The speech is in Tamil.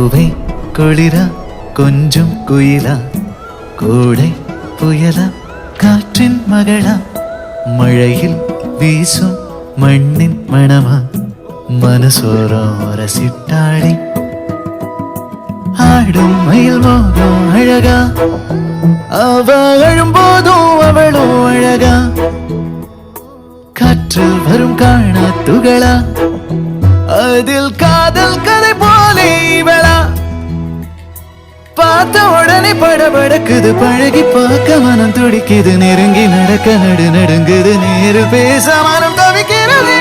பூவை குளிரா கொஞ்சம் குயிலா கோடை புயலா காற்றின் மகளா மழையில் வீசும் மண்ணின் மணமா மனசோரம் ரசிட்டாடி ஆடும் மயில் மோகம் அழகா அவ அழும்போதும் அவளும் அழகா காற்றில் வரும் காணா துகளா அதில் காதல் கதை போலே இவளா பார்த்த உடனே படபடக்குது பழகி பார்க்க மனம் துடிக்குது நெருங்கி நடக்க நடுங்குது நேரு பேச மனம் தவிக்கிறது